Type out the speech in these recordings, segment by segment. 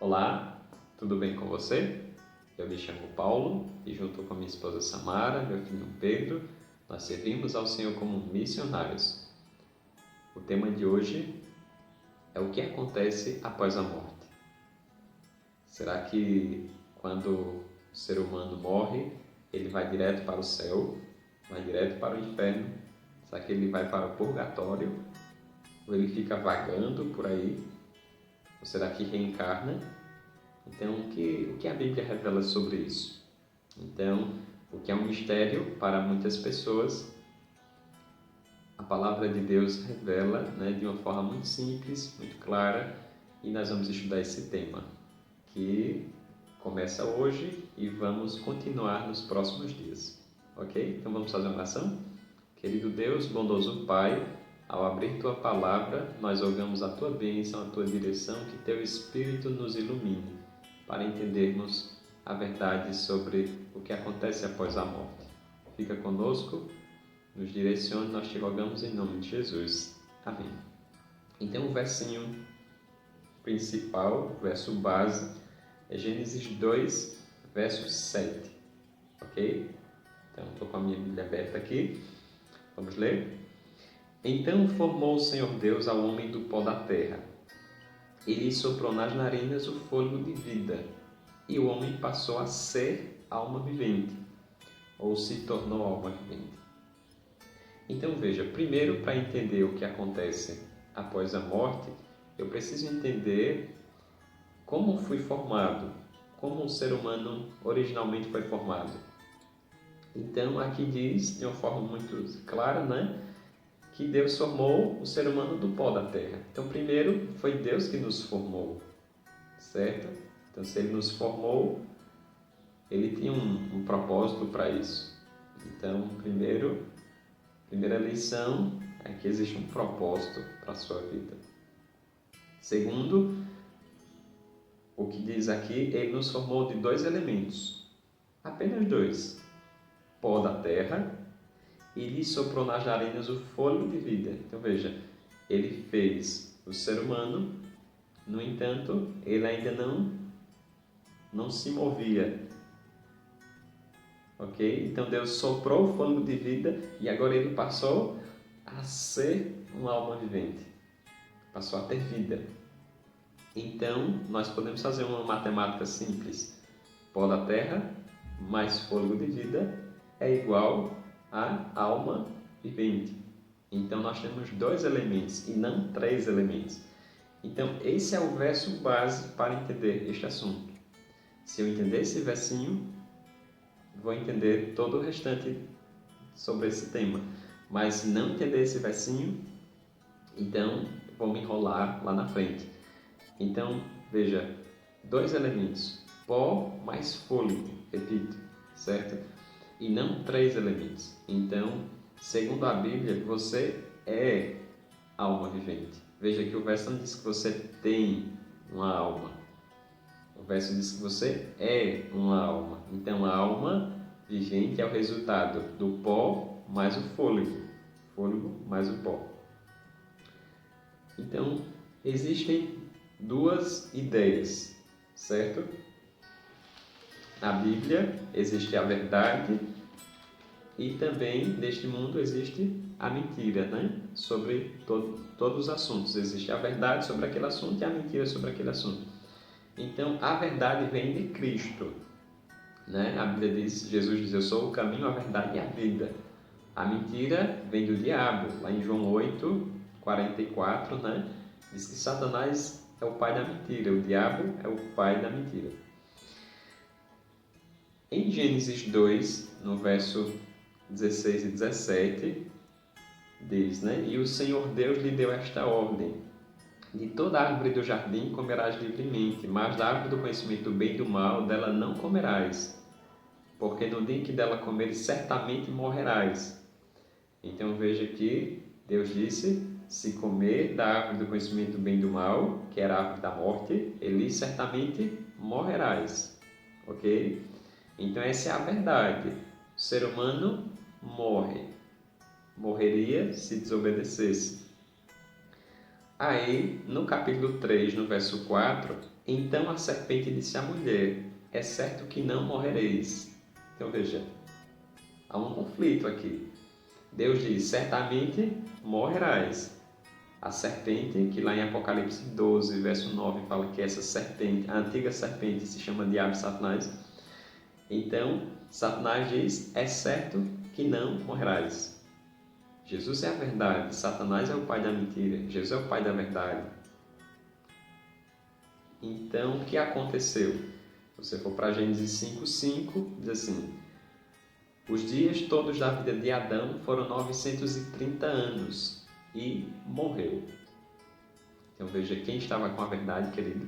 Olá, tudo bem com você? Eu me chamo Paulo e junto com minha esposa Samara, meu filho Pedro, nós servimos ao Senhor como missionários. O tema de hoje é o que acontece após a morte. Será que quando o ser humano morre, ele vai direto para o céu, vai direto para o inferno? Será que ele vai para o purgatório? Ou ele fica vagando por aí? Ou será que reencarna? Então, o que a Bíblia revela sobre isso? Então, o que é um mistério para muitas pessoas, a palavra de Deus revela, de uma forma muito simples, muito clara, e nós vamos estudar esse tema, que começa hoje e vamos continuar nos próximos dias. Ok? Então vamos fazer uma oração? Querido Deus, bondoso Pai, ao abrir Tua palavra, nós rogamos a Tua bênção, a Tua direção, que Teu Espírito nos ilumine para entendermos a verdade sobre o que acontece após a morte. Fica conosco, nos direcione, nós te rogamos em nome de Jesus. Amém. Então o versinho principal, o verso base, é Gênesis 2, verso 7. Ok? Então estou com a minha Bíblia aberta aqui. Vamos ler? Então formou o Senhor Deus ao homem do pó da terra. Ele soprou nas narinas o fôlego de vida, e o homem passou a ser alma vivente, ou se tornou alma vivente. Então veja, primeiro, para entender o que acontece após a morte, eu preciso entender como fui formado, como o ser humano originalmente foi formado. Então aqui diz, de uma forma muito clara, que Deus formou o ser humano do pó da terra. Então primeiro foi Deus que nos formou, certo? Então se Ele nos formou, Ele tinha um propósito para isso. Então primeira lição é que existe um propósito para a sua vida. Segundo, o que diz aqui, Ele nos formou de dois elementos, apenas dois: pó da terra, e lhe soprou nas narinas o fôlego de vida. Então veja, Ele fez o ser humano, no entanto, ele ainda não se movia. Ok? Então Deus soprou o fôlego de vida e agora ele passou a ser uma alma vivente. Passou a ter vida. Então nós podemos fazer uma matemática simples. Pó da terra mais fôlego de vida é igual a alma vivente. Então nós temos dois elementos e não três elementos. Então esse é o verso base para entender este assunto. Se eu entender esse versinho, vou entender todo o restante sobre esse tema. Mas se não entender esse versinho, então vou me enrolar lá na frente. Então, veja, dois elementos, pó mais fôlego, repito, certo? E não três elementos. Então, segundo a Bíblia, você é alma vivente. Veja que o verso não diz que você tem uma alma. O verso diz que você é uma alma. Então, a alma vivente é o resultado do pó mais o fôlego. Fôlego mais o pó. Então, existem duas ideias, certo? Na Bíblia existe a verdade e também neste mundo existe a mentira, sobre todos os assuntos. Existe a verdade sobre aquele assunto e a mentira sobre aquele assunto. Então, a verdade vem de Cristo. A Bíblia diz, Jesus diz, eu sou o caminho, a verdade e a vida. A mentira vem do diabo. Lá em João 8, 44, diz que Satanás é o pai da mentira, o diabo é o pai da mentira. Em Gênesis 2, no verso 16 e 17, diz, e o Senhor Deus lhe deu esta ordem: de toda árvore do jardim comerás livremente, mas da árvore do conhecimento do bem e do mal, dela não comerás, porque no dia em que dela comeres, certamente morrerás. Então veja que Deus disse, se comer da árvore do conhecimento do bem e do mal, que era a árvore da morte, ele certamente morrerás. Ok? Então essa é a verdade. O ser humano morreria se desobedecesse. Aí, no capítulo 3, no verso 4, Então a serpente disse à mulher: é certo que não morrereis. Então veja, há um conflito aqui. Deus diz: certamente morrerás. A serpente, que lá em Apocalipse 12, verso 9, fala que essa serpente, a antiga serpente, se chama Diabo e Satanás. Então, Satanás diz: é certo que não morrerás. Jesus é a verdade, Satanás é o pai da mentira, Jesus é o pai da verdade. Então, o que aconteceu? Se você for para Gênesis 5:5, diz assim: os dias todos da vida de Adão foram 930 anos e morreu. Então veja quem estava com a verdade, querido.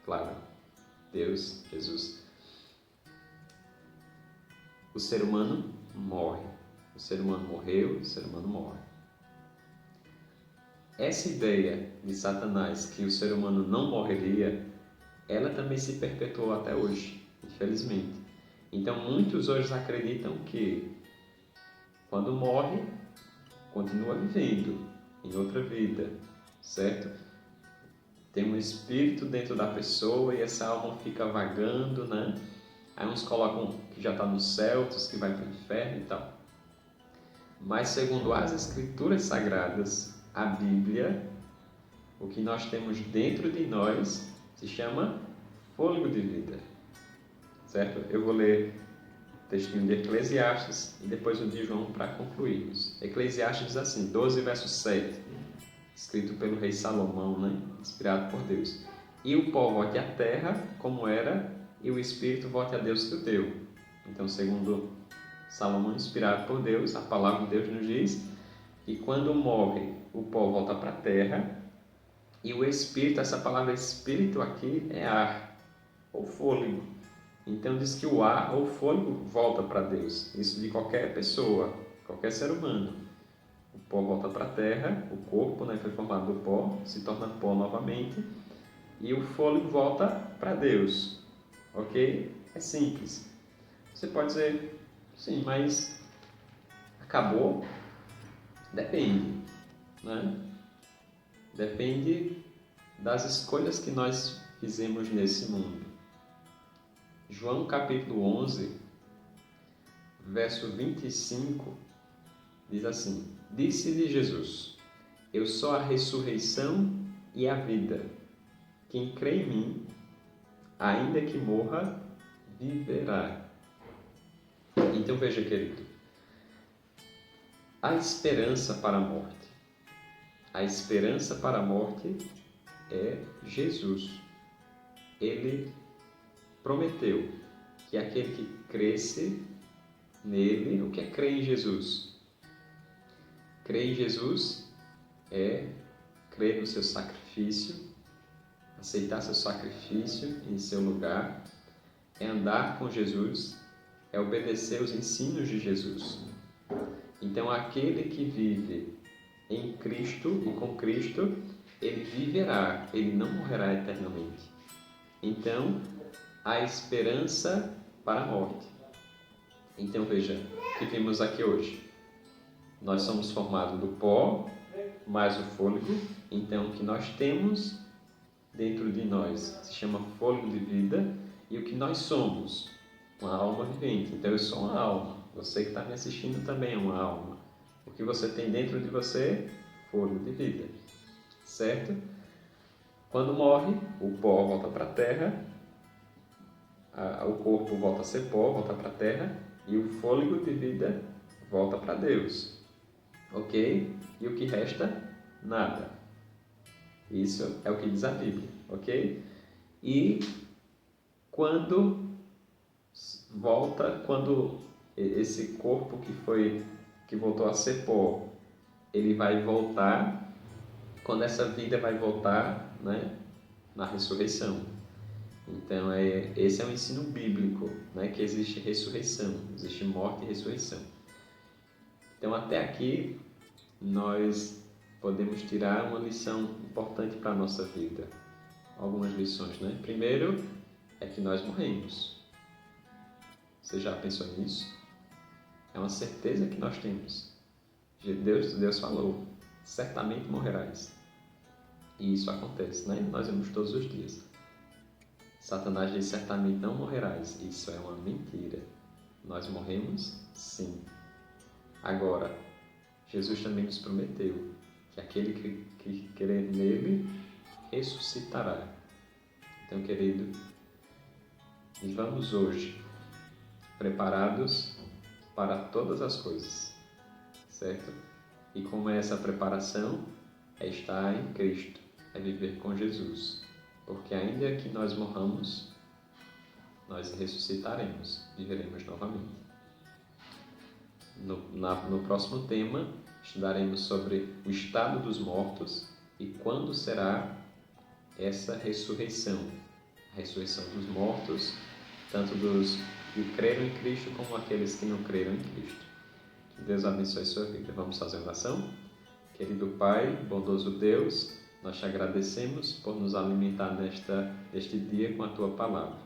Claro, Deus, Jesus. O ser humano morre. O ser humano morreu, o ser humano morre. Essa ideia de Satanás que o ser humano não morreria, ela também se perpetuou até hoje, infelizmente. Então muitos hoje acreditam que quando morre, continua vivendo em outra vida, certo? Tem um espírito dentro da pessoa e essa alma fica vagando, né? Aí uns colocam que já está no céu, outros que vai para o inferno e tal. Mas segundo as Escrituras Sagradas, a Bíblia, o que nós temos dentro de nós se chama fôlego de vida, certo? Eu vou ler o textinho de Eclesiastes e depois o de João para concluirmos. Eclesiastes diz assim, 12, verso 7, escrito pelo rei Salomão, né? Inspirado por Deus. E o pó volte à terra como era, e o espírito volte a Deus que o deu. Então, segundo Salomão, inspirado por Deus, a palavra de Deus nos diz que quando morre, o pó volta para a terra, e o espírito, essa palavra espírito aqui é ar, ou fôlego. Então diz que o ar ou fôlego volta para Deus. Isso de qualquer pessoa, qualquer ser humano. O pó volta para a terra, o corpo, né, foi formado do pó, se torna pó novamente, e o fôlego volta para Deus. Ok? É simples. Você pode dizer, sim, mas acabou? Depende, né? Depende das escolhas que nós fizemos nesse mundo. João capítulo 11, verso 25, diz assim: disse-lhe Jesus: eu sou a ressurreição e a vida. Quem crê em mim, ainda que morra, viverá. Então veja, querido, a esperança para a morte. A esperança para a morte é Jesus. Ele prometeu que aquele que cresce nele, o que é crer em Jesus? Crer em Jesus é crer no seu sacrifício, aceitar seu sacrifício em seu lugar, é andar com Jesus, é obedecer os ensinos de Jesus. Então, aquele que vive em Cristo e com Cristo, ele viverá, ele não morrerá eternamente. Então, a esperança para a morte. Então, veja, o que vimos aqui hoje. Nós somos formados do pó, mais o fôlego. Então, o que nós temos dentro de nós se chama fôlego de vida. E o que nós somos? Uma alma vivente. Então, eu sou uma alma. Você que está me assistindo também é uma alma. O que você tem dentro de você? Fôlego de vida. Certo? Quando morre, o pó volta para a terra, o corpo volta a ser pó, volta para a terra, e o fôlego de vida volta para Deus. Ok? E o que resta? Nada. Isso é o que diz a Bíblia. Ok? E quando esse corpo que voltou a ser pó, ele vai voltar, quando essa vida vai voltar, né, na ressurreição. Então, esse é um ensino bíblico, né, que existe ressurreição, existe morte e ressurreição. Então, até aqui, nós podemos tirar uma lição importante para a nossa vida. Algumas lições, né? Primeiro, é que nós morremos. Você já pensou nisso? É uma certeza que nós temos. Deus falou, certamente morrerás. E isso acontece, né? Nós vemos todos os dias. Satanás diz: certamente não morrerás. Isso é uma mentira. Nós morremos? Sim. Agora, Jesus também nos prometeu que aquele que crer nele ressuscitará. Então, querido, vivamos hoje preparados para todas as coisas, certo? E como é essa preparação? É estar em Cristo, é viver com Jesus. Porque ainda que nós morramos, nós ressuscitaremos, viveremos novamente. No próximo tema, estudaremos sobre o estado dos mortos e quando será essa ressurreição. A ressurreição dos mortos, tanto dos que creram em Cristo como aqueles que não creram em Cristo. Que Deus abençoe a sua vida. Vamos fazer uma oração? Querido Pai, bondoso Deus, nós te agradecemos por nos alimentar neste dia com a Tua Palavra.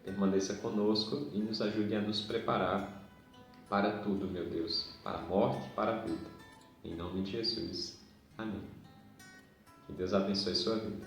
Permaneça conosco e nos ajude a nos preparar para tudo, meu Deus, para a morte e para a vida. Em nome de Jesus. Amém. Que Deus abençoe a sua vida.